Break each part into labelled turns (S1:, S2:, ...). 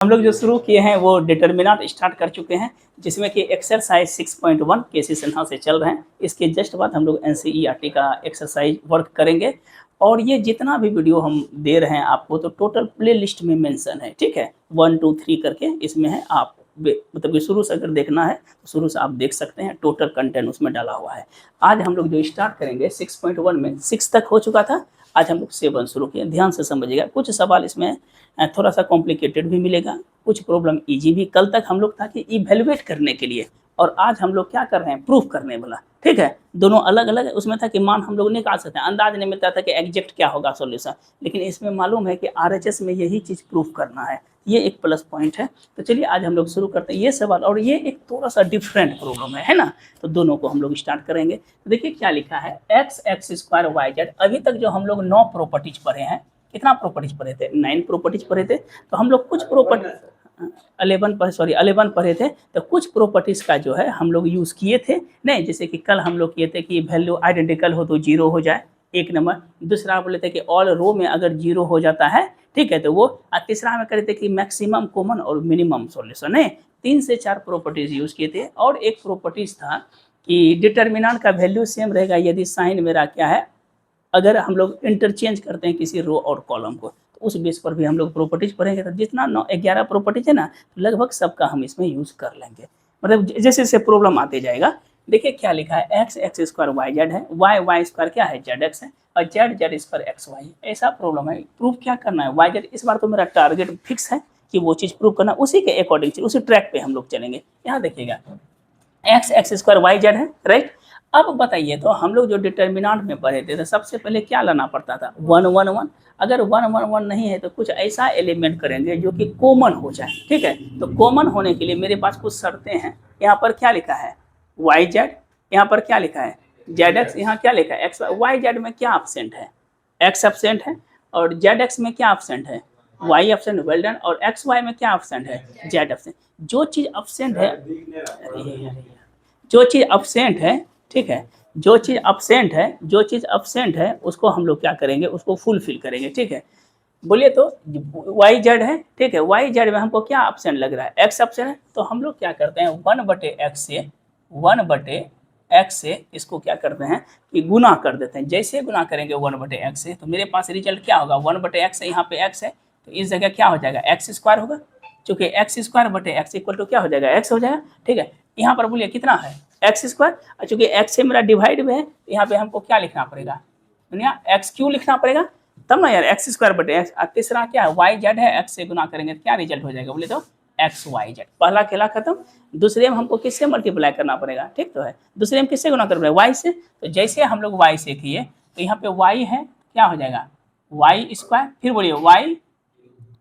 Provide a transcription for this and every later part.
S1: हम लोग जो शुरू किए हैं वो डिटर्मिनेंट स्टार्ट कर चुके हैं, जिसमें कि एक्सरसाइज 6.1 केसी सिन्हा से चल रहे हैं। इसके जस्ट बाद हम लोग एनसीईआरटी का एक्सरसाइज वर्क करेंगे। और ये जितना भी वीडियो हम दे रहे हैं आपको तो टोटल प्ले लिस्ट में मेंशन है, ठीक है, 1 2 3 करके इसमें है। आप मतलब कि शुरू से अगर देखना है तो शुरू से आप देख सकते हैं, टोटल कंटेंट उसमें डाला हुआ है। आज हम लोग जो स्टार्ट करेंगे 6.1 में 6 तक हो चुका था, आज हम लोग 7 शुरू किए। ध्यान से समझिएगा, कुछ सवाल इसमें थोड़ा सा कॉम्प्लिकेटेड भी मिलेगा, कुछ प्रॉब्लम इजी भी। कल तक हम लोग था कि इवेलुएट करने के लिए, और आज हम लोग क्या कर रहे हैं, प्रूफ करने वाला, ठीक है। दोनों अलग अलग है। उसमें था कि मान हम लोग निकाल सकते हैं, अंदाज नहीं मिलता था कि एग्जैक्ट क्या होगा सॉल्यूशन, लेकिन इसमें मालूम है कि आरएचएस में यही चीज़ प्रूफ करना है। ये एक प्लस पॉइंट है। तो चलिए आज हम लोग शुरू करते हैं ये सवाल, और ये एक थोड़ा सा डिफरेंट प्रॉब्लम है ना। तो दोनों को हम लोग स्टार्ट करेंगे। तो देखिए क्या लिखा है, x x square y z. अभी तक जो हम लोग 9 प्रॉपर्टीज पढ़े हैं, कितना प्रॉपर्टीज पढ़े थे, 9 प्रॉपर्टीज पढ़े थे। तो हम लोग कुछ प्रॉपर्टी 11 पढ़े थे। तो कुछ प्रॉपर्टीज का जो है हम लोग यूज़ किए थे नहीं, जैसे कि कल हम लोग किए थे कि वैल्यू आइडेंटिकल हो तो 0 हो जाए, एक नंबर। दूसरा बोले थे कि ऑल रो में अगर 0 हो जाता है, ठीक है, तो वो। तीसरा में करे थे कि मैक्सिमम कॉमन और मिनिमम सॉल्यूशन है। 3 से 4 प्रॉपर्टीज यूज़ किए थे। और एक प्रॉपर्टीज था कि डिटर्मिनेंट का वैल्यू सेम रहेगा यदि साइन मेरा क्या है, अगर हम लोग इंटरचेंज करते हैं किसी रो और कॉलम को, तो उस बेस पर भी हम लोग प्रॉपर्टीज पढ़ेंगे। तो जितना 11 प्रॉपर्टीज है ना, लगभग सबका हम इसमें यूज़ कर लेंगे, मतलब जैसे जैसे प्रॉब्लम आते जाएगा। देखिए क्या लिखा है, x x square y z है, वाई वाई स्क्वायर क्या है, जेड एक्स है, और z z square x y है। ऐसा प्रॉब्लम है, प्रूफ क्या करना है, वाई जेड। इस बार तो मेरा टारगेट फिक्स है कि वो चीज़ प्रूव करना, उसी के अकॉर्डिंग उसी ट्रैक पे हम लोग चलेंगे। यहाँ देखिएगा, x x square y z है, राइट। अब बताइए, तो हम लोग जो डिटर्मिनेंट में पढ़े थे तो सबसे पहले क्या लाना पड़ता था, 1 1 1। अगर 1 1 1 नहीं है तो कुछ ऐसा एलिमेंट करेंगे जो कि कॉमन हो जाए, ठीक है। तो कॉमन होने के लिए मेरे पास कुछ शर्तें हैं। यहाँ पर क्या लिखा है, वाई जेड, यहाँ पर क्या लिखा है, जेड एक्स, यहाँ क्या लिखा है, एक्स। वाई जेड में क्या एब्सेंट है, एक्स एब्सेंट है, और जेड एक्स में क्या एब्सेंट है, वाई एब्सेंट, वेल डन। और एक्स वाई में क्या एब्सेंट है, जेड एब्सेंट। जो चीज़ एब्सेंट है, जो चीज़ एब्सेंट है, ठीक है, जो चीज़ एब्सेंट है उसको हम लोग क्या करेंगे, उसको फुलफिल करेंगे, ठीक है। बोलिए तो वाई जेड है, ठीक है, वाई जेड में हमको क्या एब्सेंट लग रहा है, एक्स एब्सेंट है। तो हम लोग क्या करते हैं, 1/x से इसको क्या करते हैं कि गुना कर देते हैं। जैसे गुना करेंगे 1/x से, तो मेरे पास रिजल्ट क्या होगा, 1/x है, यहाँ पे x है, तो इस जगह क्या हो जाएगा, एक्स स्क्वायर होगा। चूंकि एक्स स्क्वायर बटे एक्स इक्वल टू क्या हो जाएगा, एक्स हो जाएगा, ठीक है। यहाँ पर बोलिए कितना है, एक्स स्क्वायर, और चूंकि एक्स से मेरा डिवाइड में है, यहाँ पे हमको क्या लिखना पड़ेगा, दुनिया एक्स क्यू लिखना पड़ेगा, तब ना यार, एक्स स्क्वायर बटे एक्स। और तीसरा क्या है, वाई जेड है, एक्स से गुना करेंगे तो क्या रिजल्ट हो जाएगा, बोले तो एक्स वाई जेड। पहला खेला खत्म। दूसरे में हमको किससे मल्टीप्लाई करना पड़ेगा, ठीक तो है। दूसरे में किससे गुना करना पड़ेगा, वाई से। तो जैसे हम लोग वाई से किए, तो यहाँ पे वाई है, क्या हो जाएगा, वाई स्क्वायर, फिर बोलिए वाई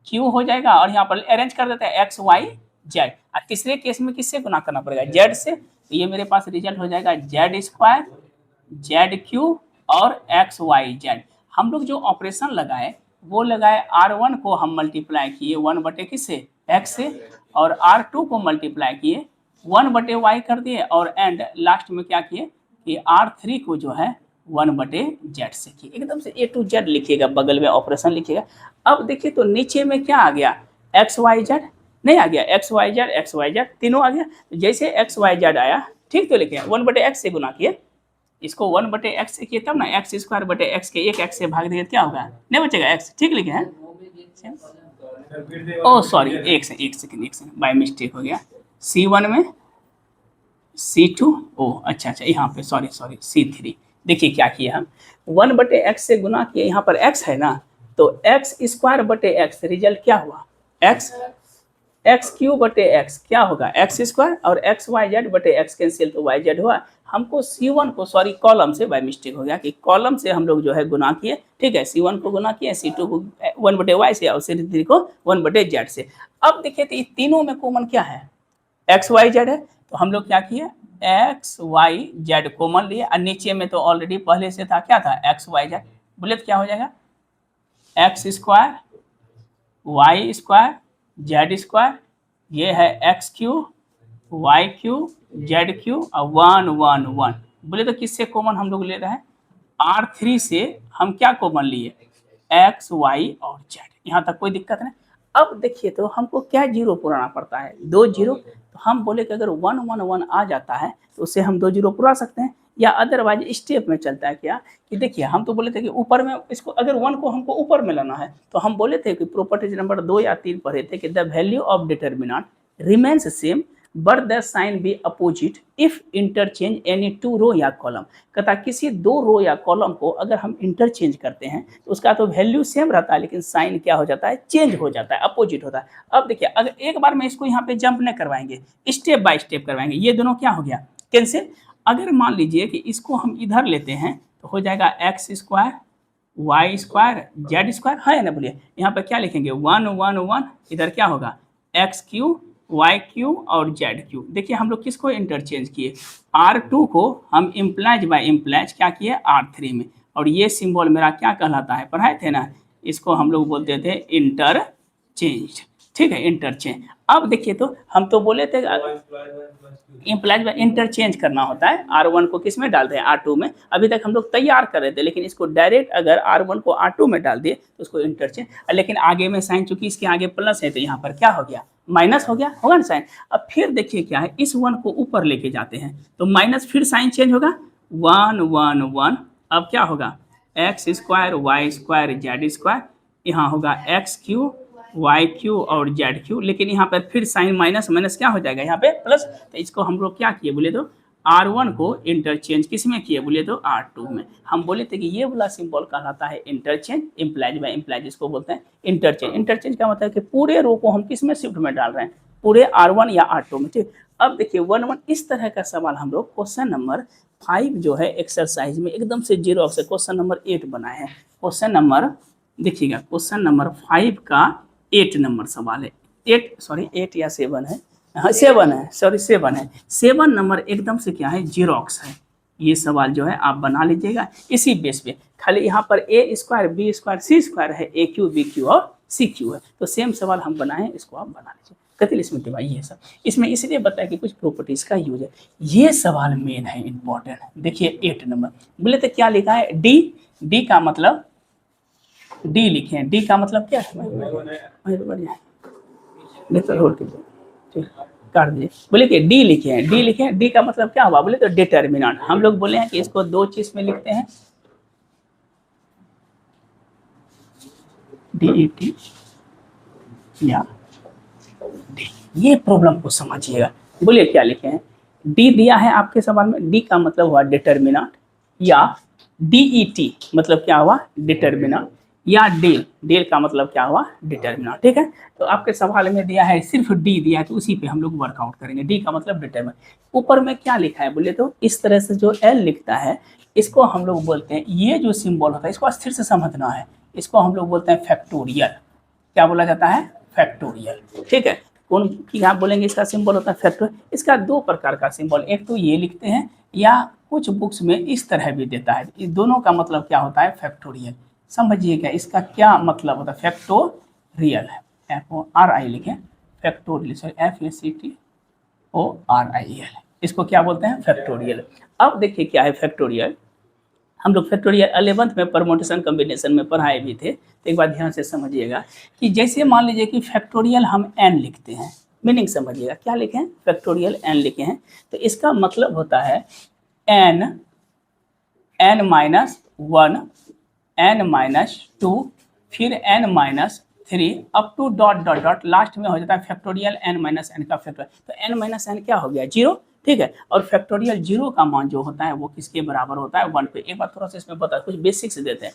S1: क्यू हो जाएगा, और यहाँ पर अरेंज कर देते हैं एक्स वाई जेड। और तीसरे केस में किससे गुना करना पड़ेगा, जेड से। तो ये मेरे पास रिजल्ट हो जाएगा जेड स्क्वायर, जेड क्यू और एक्स वाई जेड। हम लोग जो ऑपरेशन लगाए वो लगाए, R1 को हम मल्टीप्लाई किए 1 बटे किससे, एक्स से, और R2 को मल्टीप्लाई किए 1 बटे वाई कर दिए, और एंड लास्ट में क्या किए कि R3 को जो है 1 बटे जेड से किए। एकदम से A to Z लिखिएगा, बगल में ऑपरेशन लिखिएगा। अब देखिए तो नीचे में क्या आ गया, एक्स वाई जेड नहीं आ गया, एक्स वाई जेड तीनों आ गया। तो जैसे एक्स वाई जेड आया, ठीक, तो लिखे 1 बटे एक्स से गुना किए, इसको 1 बटे एक्स से किए, तब ना एक्स स्क्वायर बटे एक्स के एक एक्स से भाग देंगे, क्या होगा, नहीं बचेगा एक्स, ठीक लिखे हैं। ओ सॉरी, एक सेकंड बाय मिस्टेक हो गया। C1 में C2, ओ अच्छा यहाँ पे सॉरी C3। देखिए क्या किया हम, 1 बटे एक्स से गुना किए, यहाँ पर एक्स है ना, तो एक्स स्क्वायर बटे एक्स, रिजल्ट क्या हुआ, एक्स क्यू बटे एक्स क्या होगा, एक्स स्क्वायर, और एक्स वाई जेड बटे एक्स कैंसिल तो वाई जेड हुआ। हमको C1 को, सॉरी कॉलम से बाय मिस्टेक हो गया कि कॉलम से हम लोग जो है गुना किए, ठीक है। C1 को गुना किए, C2 को 1 बटे वाई से, और C3 को 1 बटे जेड से। अब देखिए तो तीनों में कॉमन क्या है, एक्स वाई जेड है। तो हम लोग क्या किए, एक्स वाई जेड कॉमन लिए, और नीचे में तो ऑलरेडी पहले से था, क्या था, एक्स वाई जेड। बोले तो क्या हो जाएगा, x square y square z square, ये है x q y q z q, और 1 1 1। बोले तो किससे कॉमन हम लोग ले रहे हैं, R3 से हम क्या कॉमन लिए, एक्स वाई और जेड। यहाँ तक कोई दिक्कत नहीं। अब देखिए तो हमको क्या जीरो पुराना पड़ता है, 2 जीरो। तो हम बोले कि अगर 1 1 1 आ जाता है तो उससे हम 2 जीरो पुरा सकते हैं, या अदरवाइज स्टेप में चलता है क्या कि देखिए हम तो बोले थे कि ऊपर में इसको अगर 1 को हमको ऊपर में लाना है तो हम बोले थे कि प्रॉपर्टीज नंबर 2 या 3 पढ़े थे कि the value of determinant remains same but the sign be opposite if interchange any 2 row या कॉलम। कहता किसी 2 रो या कॉलम को अगर हम इंटरचेंज करते हैं तो उसका तो वैल्यू सेम रहता है लेकिन साइन क्या हो जाता है, चेंज हो जाता है, अपोजिट होता है। अब देखिए अगर एक बार में इसको यहाँ पे जंप नहीं करवाएंगे, स्टेप बाय स्टेप करवाएंगे, ये दोनों क्या हो गया, कैंसिल। अगर मान लीजिए कि इसको हम इधर लेते हैं तो हो जाएगा x square y square z square, है ना, बोलिए यहाँ पर क्या लिखेंगे 1 1 1, इधर क्या होगा एक्स क्यू वाई क्यू और जेड क्यू। देखिए हम लोग किसको इंटरचेंज किए, R2 को हम इम्प्लाइज बाय इम्प्लाइज क्या किए R3 में, और ये सिंबल मेरा क्या कहलाता है, पढ़ाए थे ना, इसको हम लोग बोलते थे इंटरचेंज, ठीक है, इंटरचेंज। अब देखिए तो हम तो बोले थे इम्प्लाइज बाय इंटरचेंज करना होता है, R1 को किस में डालते हैं R2 में। अभी तक हम लोग तैयार कर रहे थे लेकिन इसको डायरेक्ट अगर R1 को R2 में डाल दिए तो उसको इंटरचेंज, लेकिन आगे में साइन चूंकि इसके आगे प्लस है तो यहाँ पर क्या हो गया, माइनस हो गया, होगा ना साइन। अब फिर देखिए क्या है, इस 1 को ऊपर लेके जाते हैं तो माइनस, फिर साइन चेंज होगा 1 1 1। अब क्या होगा x square y square z square, यहाँ होगा एक्स क्यू वाई क्यू और जेड क्यू, लेकिन यहाँ पर फिर साइन माइनस माइनस क्या हो जाएगा यहाँ पे प्लस। तो इसको हम लोग क्या किए बोले तो R1 को इंटरचेंज किस में किए बोले तो R2 में। हम बोले थे कि ये वाला सिंबल कहलाता है इंटरचेंज, इम्प्लाइज बाय इम्प्लाइज इसको बोलते हैं इंटरचेंज। इंटरचेंज का मतलब है कि पूरे रो को हम किस में शिफ्ट में डाल रहे हैं, पूरे R1 या R2 में, ठीक। अब देखिए 1 1 इस तरह का सवाल हम लोग क्वेश्चन नंबर 5 जो है एक्सरसाइज में एकदम से जीरो से क्वेश्चन नंबर 8 बनाए हैं। क्वेश्चन नंबर देखिएगा, क्वेश्चन नंबर 5 का 8 नंबर सवाल है, 8 या 7 है, हाँ 7 है, सॉरी 7 है। 7 नंबर एकदम से क्या है, जीरोक्स है। ये सवाल जो है आप बना लीजिएगा इसी बेस पे, खाली यहाँ पर ए स्क्वायर बी स्क्वायर सी स्क्वायर है, ए क्यू बी क्यू और सी क्यू है, तो सेम सवाल हम बनाए, इसको आप बना लीजिए। कतिल इसमें दिवाई ये सब इसमें इसलिए बताया कि कुछ प्रॉपर्टीज का यूज है। ये सवाल मेन है, इंपॉर्टेंट है। देखिए 8 नंबर बोले तो क्या लिखा है, डी, डी का मतलब डी लिखे हैं, डी का मतलब क्या है, काट दीजिए, बोले कि डी लिखे हैं, डी लिखे हैं, डी का मतलब क्या हुआ बोले तो डिटर्मिनेंट। हम लोग बोले हैं कि इसको 2 चीज में लिखते हैं, DET या डी। ये प्रॉब्लम को समझिएगा, बोलिए क्या लिखे हैं, डी दिया है आपके सवाल में, डी का मतलब हुआ डिटर्मिनेंट, या DET मतलब क्या हुआ डिटर्मिनेंट, या डेल, डेल का मतलब क्या हुआ डिटर्मिनेंट, ठीक है। तो आपके सवाल में दिया है सिर्फ डी दिया है तो उसी पे हम लोग वर्कआउट करेंगे। डी का मतलब डिटर्मिनेंट। ऊपर में क्या लिखा है बोले तो इस तरह से जो एल लिखता है इसको हम लोग बोलते हैं, ये जो सिंबल होता है इसको स्थिर से समझना है, इसको हम लोग बोलते हैं फैक्टोरियल। क्या बोला जाता है, फैक्टोरियल, ठीक है। कौन क्या बोलेंगे इसका सिंबल होता है फैक्टोरियल। इसका 2 प्रकार का सिंबल, एक तो ये लिखते हैं या कुछ बुक्स में इस तरह भी देता है, इस दोनों का मतलब क्या होता है फैक्टोरियल। समझिएगा इसका क्या मतलब होता है, फैक्टोरियल है, FORI लिखें, फैक्टोरियल, सॉरी FACTORIAL, इसको क्या बोलते हैं फैक्टोरियल। अब देखिए क्या है फैक्टोरियल, हम लोग फैक्टोरियल 11th में परमोटेशन कॉम्बिनेशन में पढ़ाए भी थे, तो एक बार ध्यान से समझिएगा कि जैसे मान लीजिए कि फैक्टोरियल हम n लिखते हैं, मीनिंग समझिएगा, क्या लिखें फैक्टोरियल n लिखे हैं, तो इसका मतलब होता है n माइनस 1 n-2 फिर n-3 up to dot dot dot, last में हो जाता है फैक्टोरियल n-n का फैक्टोरियल। तो n-n क्या हो गया 0, ठीक है। और फैक्टोरियल 0 का मान जो होता है वो किसके बराबर होता है 1 पे। एक बार थोड़ा सा इसमें बता, कुछ बेसिक्स देते हैं,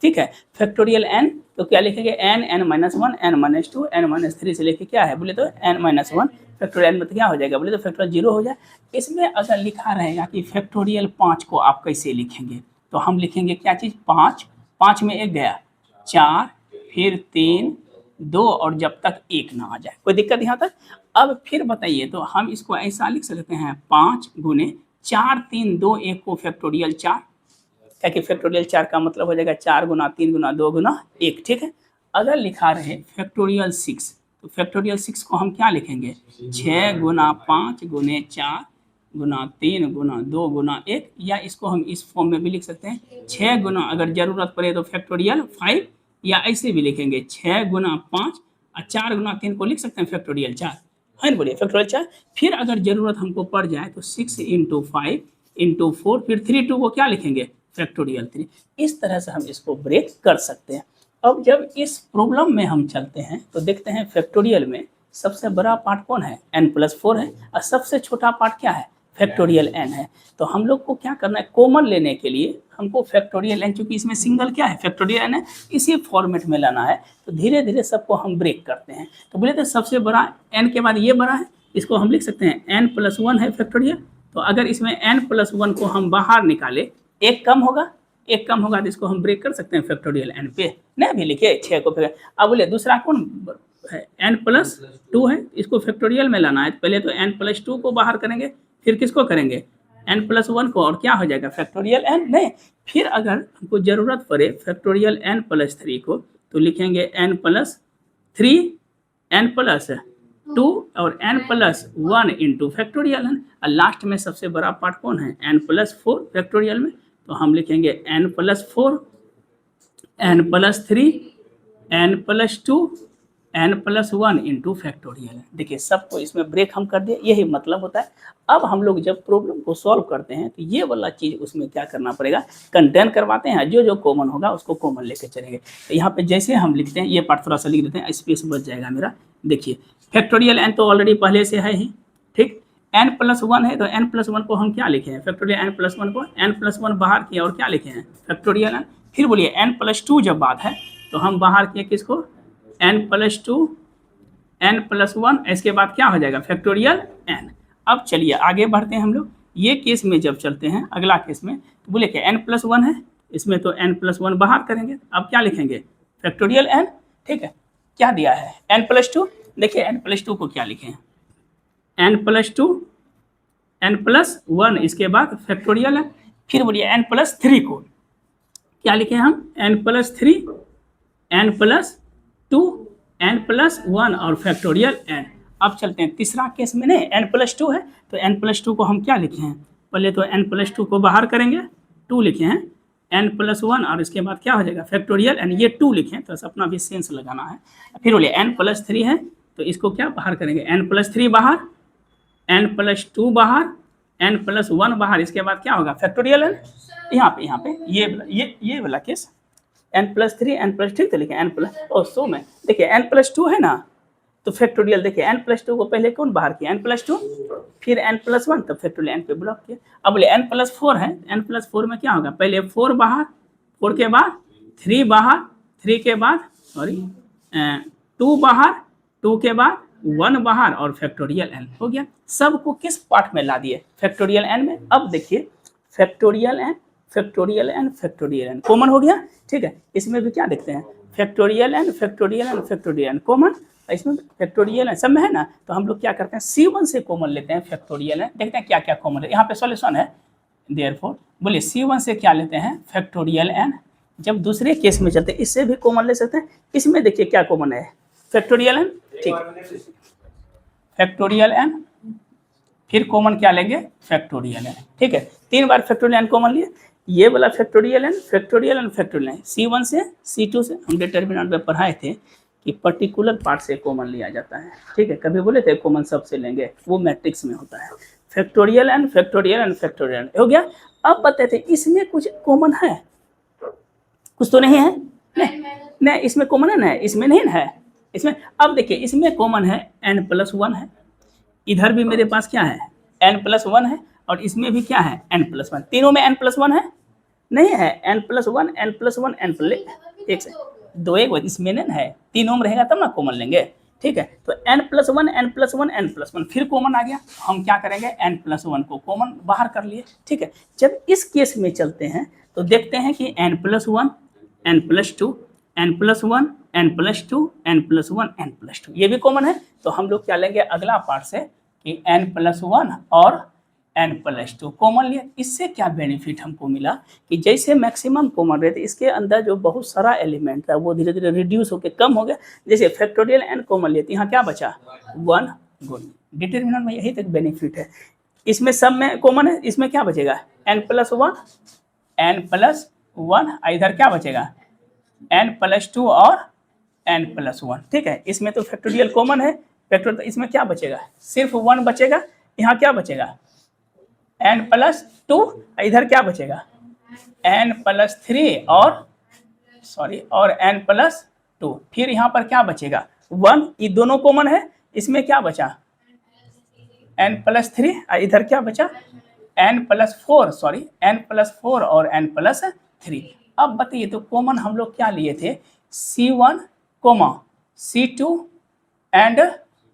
S1: ठीक है। फैक्टोरियल n तो क्या लिखेंगे n n-1 n-2 n-3 से लेके क्या है बोले तो n-1, फैक्टोरियल में तो क्या हो जाएगा बोले तो फैक्टोरियल 0 हो जाए। इसमें अगर लिखा रहेगा कि फैक्टोरियल 5 को आप कैसे लिखेंगे, तो हम लिखेंगे क्या चीज़ 5, 5 में 1 गया 4, फिर 3 2 और जब तक 1 ना आ जाए, कोई दिक्कत यहाँ तक। अब फिर बताइए तो हम इसको ऐसा लिख सकते हैं 5 गुने 4 3 2 1 को फैक्टोरियल 4, क्या कि फैक्टोरियल 4 का मतलब हो जाएगा 4 गुना 3 गुना 2 गुना 1, ठीक है। अगर लिखा रहे फैक्टोरियल 6 तो फैक्टोरियल 6 को हम क्या लिखेंगे 6 गुना 5 गुने 4 गुना 3 गुना 2 गुना 1, या इसको हम इस फॉर्म में भी लिख सकते हैं 6 गुना, अगर जरूरत पड़े तो फैक्टोरियल 5, या ऐसे भी लिखेंगे 6 गुना 5 4 गुना 3 को लिख सकते हैं फैक्टोरियल 4, है ना, बोलिए फैक्टोरियल 4। फिर अगर जरूरत हमको पड़ जाए तो 6 × 5 × 4, फिर 3 2 को क्या लिखेंगे फैक्टोरियल 3। इस तरह से हम इसको ब्रेक कर सकते हैं। अब जब इस प्रॉब्लम में हम चलते हैं तो देखते हैं फैक्टोरियल में सबसे बड़ा पार्ट कौन है, n+4 है, और सबसे छोटा पार्ट क्या है, फैक्टोरियल n है। तो हम लोग को क्या करना है, कॉमन लेने के लिए हमको फैक्टोरियल n, चूंकि इसमें सिंगल क्या है फैक्टोरियल n है, इसी फॉर्मेट में लाना है। तो धीरे धीरे सबको हम ब्रेक करते हैं। तो बोले तो सबसे बड़ा n के बाद ये बड़ा है, इसको हम लिख सकते हैं n+1 है फैक्टोरियल। तो अगर इसमें n+1 को हम बाहर निकाले, एक कम होगा तो इसको हम ब्रेक कर सकते हैं फैक्टोरियल n पे, नहीं भी लिखे 6 को फिर। अब बोले दूसरा कौन है, n+2 है, इसको फैक्टोरियल में लाना है। पहले तो n+2 को बाहर करेंगे, फिर किसको करेंगे n+1 को, और क्या हो जाएगा फैक्टोरियल n। नहीं, फिर अगर हमको जरूरत पड़े फैक्टोरियल n+3 को तो लिखेंगे n+3 n+2 और n+1 इंटू फैक्टोरियल n। और लास्ट में सबसे बड़ा पार्ट कौन है, n+4 फैक्टोरियल में। तो हम लिखेंगे n+4 n+3 n+2 n+1 into factorial. देखिए सबको इसमें ब्रेक हम कर दिए, यही मतलब होता है। अब हम लोग जब प्रॉब्लम को सॉल्व करते हैं तो ये वाला चीज़ उसमें क्या करना पड़ेगा, कंटेन करवाते हैं, जो जो कॉमन होगा उसको कॉमन लेके चलेंगे। तो यहाँ पे जैसे हम लिखते हैं, ये पार्ट थोड़ा सा लिख देते हैं, स्पेस बच जाएगा मेरा। देखिए फैक्टोरियल n तो ऑलरेडी पहले से है ही, ठीक। n+1 है तो n+1 को हम क्या लिखे हैं, फैक्टोरियल n+1 को n+1 बाहर किया और क्या लिखे हैं फैक्टोरियल n। फिर बोलिए n+2 जब बात है तो हम बाहर किए किसको, n+2 n+1, इसके बाद क्या हो जाएगा फैक्टोरियल n। अब चलिए आगे बढ़ते हैं हम लोग। ये केस में जब चलते हैं अगला केस में, तो बोले कि n+1 है, इसमें तो n+1 बाहर करेंगे। अब क्या लिखेंगे फैक्टोरियल n, ठीक है। क्या दिया है n+2, देखिए n+2 को क्या लिखे हैं n+2 n+1, इसके बाद फैक्टोरियल n। फिर बोलिए n+3 को क्या लिखे हम, n+3 n+2 n+1 और फैक्टोरियल n। अब चलते हैं तीसरा केस में, नहीं n+2 है तो n+2 को हम क्या लिखे हैं, पहले तो n+2 को बाहर करेंगे, 2 लिखे हैं, n+1 और इसके बाद क्या हो जाएगा फैक्टोरियल n, ये 2 लिखे हैं तो अपना भी सेंस लगाना है। फिर बोलिए n+3 है तो इसको क्या बाहर करेंगे, n+3 बाहर, n+2 बाहर, n+1 बाहर, इसके बाद क्या होगा फैक्टोरियल n। यहाँ पे ये वाला केस n+3 n+3 तो लिखे n+2 में, देखिए n+2 है ना तो फैक्टोरियल, देखिए n+2 को पहले कौन बाहर किया n+2, फिर n+1 तो फैक्टोरियल n पे ब्लॉक किया। अब बोले n+4 है, n+4 में क्या होगा, पहले 4 बाहर, 4 के बाद 3 बाहर, 3 के बाद 2 बाहर, 2 के बाद 1 बाहर और फैक्टोरियल n हो गया। सबको किस पार्ट में ला दिए फैक्टोरियल n में। अब देखिए factorial n factorial n factorial n common हो गया, ठीक है। इसमें भी क्या देखते हैं factorial n factorial n factorial n common, इसमें फैक्टोरियल n सब में है ना। तो हम लोग क्या करते हैं C1 से कॉमन लेते हैं फैक्टोरियल n, देखते हैं क्या क्या कॉमन है। यहाँ पे सॉल्यूशन है, देयरफॉर बोलिए C1 से क्या लेते हैं फैक्टोरियल n। जब दूसरे केस में चलते हैं इससे भी कॉमन ले सकते हैं। इसमें देखिए क्या कॉमन है फैक्टोरियल n, ठीक, फैक्टोरियल n, फिर कॉमन क्या लेंगे फैक्टोरियल n, ठीक है। 3 बार फैक्टोरियल n कॉमन लिए, ये वाला factorial n factorial n factorial n। C1 से C2 से हम डिटरमिनेंट में पढ़ाए थे कि पर्टिकुलर पार्ट से कॉमन लिया जाता है, ठीक है। कभी बोले थे कॉमन सबसे लेंगे, वो मैट्रिक्स में होता है। Factorial n factorial n factorial n हो गया। अब बताते हैं इसमें कुछ कॉमन है, कुछ तो नहीं है, नहीं इसमें कॉमन है ना, इसमें नहीं है इसमें। अब देखिए इसमें कॉमन है n+1 है, इधर भी मेरे पास क्या है n+1 है, और इसमें भी क्या है n+1, तीनों में n+1 है, नहीं है n+1 n+1 एक से दो, एक बार इसमें नहीं है, तीनों में रहेगा तब ना कॉमन लेंगे, ठीक है। तो n+1 n+1 n+1 फिर कॉमन आ गया, हम क्या करेंगे n+1 को कॉमन बाहर कर लिए, ठीक है। जब इस केस में चलते हैं तो देखते हैं कि n+1 n+2 n+1 n+2 n+1 n+2 ये भी कॉमन है। तो हम लोग क्या लेंगे अगला पार्ट से कि n+1 और n+2 कॉमन लिए। इससे क्या बेनिफिट हमको मिला कि जैसे मैक्सिमम कॉमन रहते इसके अंदर जो बहुत सारा एलिमेंट था वो धीरे धीरे रिड्यूस होकर कम हो गया। जैसे फैक्टोरियल n कॉमन लिए तो यहाँ क्या बचा 1 गुण, डिटरमिनेंट में यही तक बेनिफिट है। इसमें सब में कॉमन है, इसमें क्या बचेगा n+1 n+1, इधर क्या बचेगा n+2 और n प्लस 1, ठीक है। इसमें तो फैक्टोरियल कॉमन है, फैक्टोरियल, तो इसमें क्या बचेगा, सिर्फ 1 बचेगा। यहाँ क्या बचेगा, n प्लस 2, इधर क्या बचेगा n प्लस 3 और n प्लस 2। फिर यहाँ पर क्या बचेगा 1, ये दोनों कॉमन है, इसमें क्या बचा n प्लस 3, इधर क्या बचा n प्लस 4, n प्लस 4 और n प्लस 3। अब बताइए तो कॉमन हम लोग क्या लिए थे, C1, C2 एंड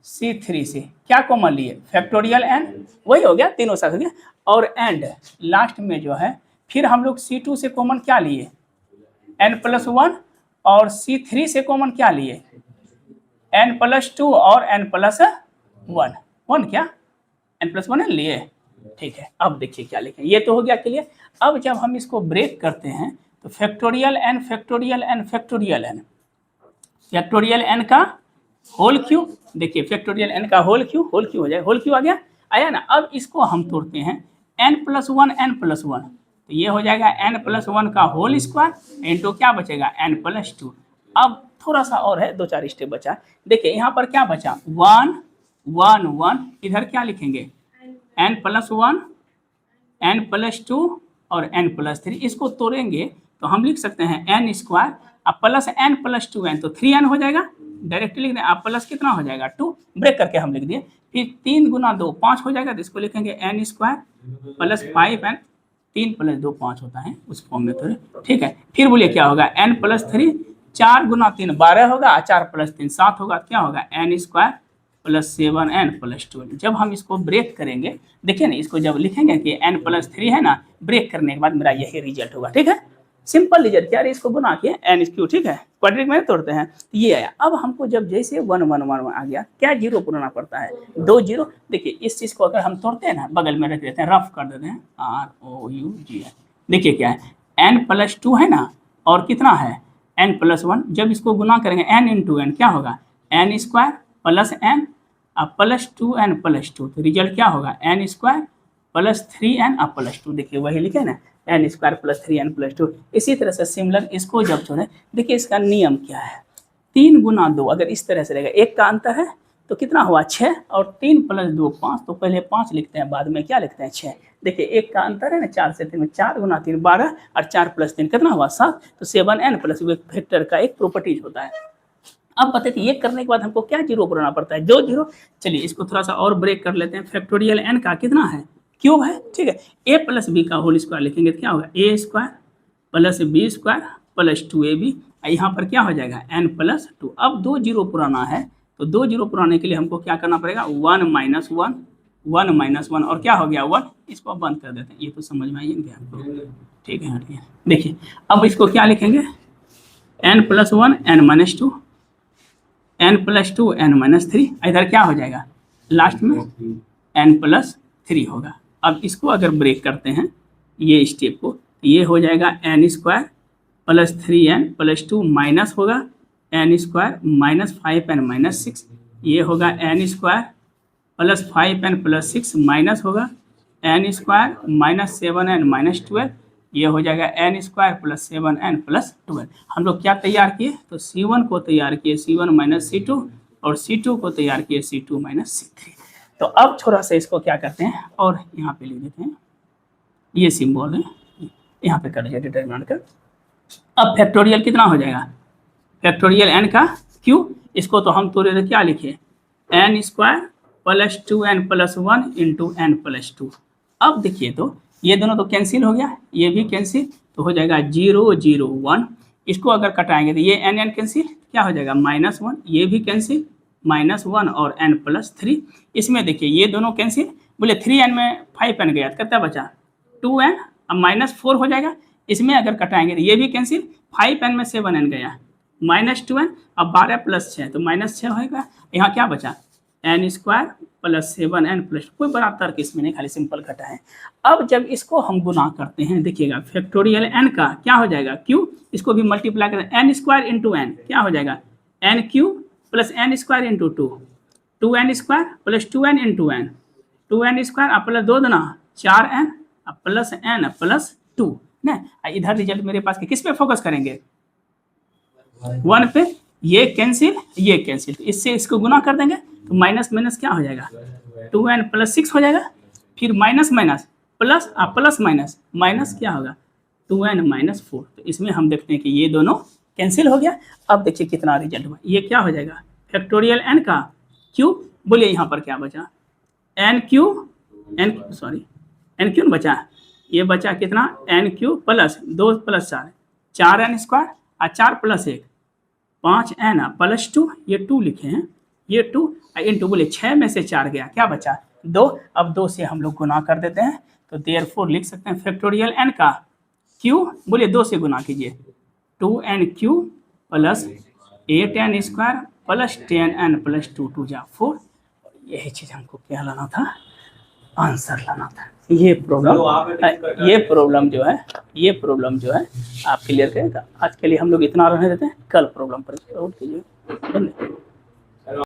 S1: C3 से क्या कॉमन लिए, फैक्टोरियल n, वही हो गया, तीनों साथ हो गया। और एंड लास्ट में जो है फिर हम लोग C2 से कॉमन क्या लिए n प्लस 1 और C3 से कॉमन क्या लिए n प्लस 2 और n प्लस 1 क्या n प्लस 1 लिए, ठीक है। अब देखिए क्या लिखें, ये तो हो गया क्लियर। अब जब हम इसको ब्रेक करते हैं तो factorial n factorial n factorial n, factorial n का होल क्यूब, देखिए फैक्टोरियल n का होल क्यूब हो जाए, होल क्यूब आ गया, आया ना। अब इसको हम तोड़ते हैं n प्लस 1 तो ये हो जाएगा n प्लस 1 का होल स्क्वायर इंटू क्या बचेगा n प्लस 2। अब थोड़ा सा और है, 2-4 स्टेप बचा, देखिए यहाँ पर क्या बचा 1 1 1, इधर क्या लिखेंगे n प्लस 1 n प्लस 2 और n प्लस 3। इसको तोड़ेंगे तो हम लिख सकते हैं n स्क्वायर अब प्लस n प्लस 2n, तो 3n हो जाएगा, डायरेक्टली लिख दें। अब प्लस कितना हो जाएगा 2, ब्रेक करके हम लिख दिए। फिर 3 गुना 2 5 हो जाएगा, तो इसको लिखेंगे n square plus 5n, 3 plus 2 5 होता है उस फॉर्म में थोड़े, ठीक है। फिर बोलिए क्या होगा n प्लस 3, 4 गुना 3 12 होगा, 4 प्लस 3 7 होगा, क्या होगा n square plus 7n plus 2। जब हम इसको ब्रेक करेंगे, देखिए ना, इसको जब लिखेंगे कि n प्लस 3 है ना, ब्रेक करने के बाद मेरा यही रिजल्ट होगा, ठीक है। सिंपल रिजल्ट क्या है, इसको गुना के n क्यू, ठीक है, क्वाड्रेटिक में तोड़ते हैं तो ये आया। अब हमको जब जैसे 1 1 1 1 आ गया, क्या जीरो पुराना पड़ता है, 2 0। देखिए इस चीज को अगर हम तोड़ते हैं ना, बगल में रख देते हैं, रफ कर देते हैं, ROUG, देखिए क्या है n प्लस 2 है ना, और कितना है n प्लस 1। जब इसको गुना करेंगे n इंटू n क्या होगा n स्क्वायर प्लस n अब प्लस 2n प्लस 2, तो रिजल्ट क्या होगा n स्क्वायर प्लस 3n अब प्लस 2। देखिए वही लिखे ना n square plus 3n plus 2। इसी तरह से सिमिलर इसको जब छोड़े, देखिए इसका नियम क्या है, 3 गुना 2 अगर इस तरह से रहेगा, एक का अंतर है तो कितना हुआ 6, और 3 प्लस 2 5, तो पहले 5 लिखते हैं, बाद में क्या लिखते हैं 6। देखिए एक का अंतर है ना 4 से 3 में, 4 गुना 3 12 और 4 प्लस 3 कितना हुआ 7, तो 7n प्लस फैक्टर का एक प्रॉपर्टीज होता है। अब बताइए ये करने के बाद हमको क्या जीरो बनाना पड़ता है, 2 0। चलिए इसको थोड़ा सा और ब्रेक कर लेते हैं, फैक्टोरियल n का कितना है क्यूब है, ठीक है। a प्लस बी का होल स्क्वायर लिखेंगे तो क्या होगा a square plus b square plus 2ab, यहाँ पर क्या हो जाएगा n प्लस 2। अब 2 0 पुराना है, तो 2 0 पुराने के लिए हमको क्या करना पड़ेगा 1 माइनस 1 और क्या हो गया 1, इसको बंद कर देते हैं, ये तो समझ में आइए हमको, ठीक है हटिए। देखिए अब इसको क्या लिखेंगे n plus 1 n minus 2 n plus 2 n minus 3, इधर क्या हो जाएगा लास्ट में n प्लस 3 होगा। अब इसको अगर ब्रेक करते हैं ये स्टेप को, ये हो जाएगा n square plus 3n plus 2 minus होगा n square minus 5n minus 6, ये होगा n square plus 5n plus 6 minus होगा n square minus 7n minus 12, ये हो जाएगा n square plus 7n plus 12। हम लोग क्या तैयार किए, तो C1 को तैयार किए C1 माइनस C2 और C2 को तैयार किए C2 माइनस C3। तो अब थोड़ा सा इसको क्या करते हैं और यहाँ पे लिख देते हैं, ये सिंबल है, यहाँ पे कर लीजिए डिटरमिनेंट का। अब फैक्टोरियल कितना हो जाएगा फैक्टोरियल n का क्यूब, इसको तो हम तोड़े क्या लिखे n square plus 2n plus 1 into n plus 2। अब देखिए तो ये दोनों तो कैंसिल हो गया, ये भी कैंसिल, तो हो जाएगा 0 0 1। इसको अगर कटाएंगे तो ये n कैंसिल, क्या हो जाएगा -1, ये भी कैंसिल -1 और n प्लस 3। इसमें देखिए ये दोनों कैंसिल, बोले 3n में 5n गया, कितना बचा 2n, अब -4 हो जाएगा। इसमें अगर कटाएंगे तो ये भी कैंसिल, 5n में 7n गया -2n, अब 12 प्लस 6 तो -6 होगा। यहाँ क्या बचा n square plus 7n plus, कोई बड़ा तर्क इसमें नहीं, खाली सिंपल घटा है। अब जब इसको हम गुना करते हैं, देखिएगा फैक्टोरियल n का क्या हो जाएगा क्यू, इसको भी मल्टीप्लाई करें n स्क्वायर इंटू n, क्या हो जाएगा n cube plus n square into 2n square plus 2n into n, 2n square अब प्लस 2 दूना 4n अब प्लस n प्लस 2 ना। इधर रिजल्ट मेरे पास किस पे फोकस करेंगे 1 पे, ये कैंसिल, तो इससे इसको गुना कर देंगे तो माइनस माइनस क्या हो जाएगा, 2n प्लस 6 हो जाएगा। फिर minus minus plus, plus minus minus क्या होगा, 2n माइनस 4। तो इसमें हम देखते हैं कि ये दोनों कैंसिल हो गया। अब देखिए कितना रिजल्ट हुआ, ये क्या हो जाएगा, फैक्टोरियल n का क्यूब, बोलिए यहाँ पर क्या बचा, एन क्यूब, एन क्यूब बचा, ये बचा कितना, n cube plus 2 plus 4, 4n square और 4 प्लस 1 5n प्लस 2, ये 2 लिखे हैं, ये 2 इंटू, बोले 6 में से 4 गया, क्या बचा 2। अब 2 से हम लोग गुना कर देते हैं, तो देयरफॉर लिख सकते हैं फैक्टोरियल n का क्यूब, बोलिए 2 से गुना कीजिए, 2n cube plus 8n square plus 10n plus 2 2 जा 4। यही चीज़ हमको क्या लाना था, आंसर लाना था। ये प्रॉब्लम जो है आप क्लियर करें। आज के लिए हम लोग इतना रहने देते हैं, कल प्रॉब्लम पर कीजिए। धन्यवाद।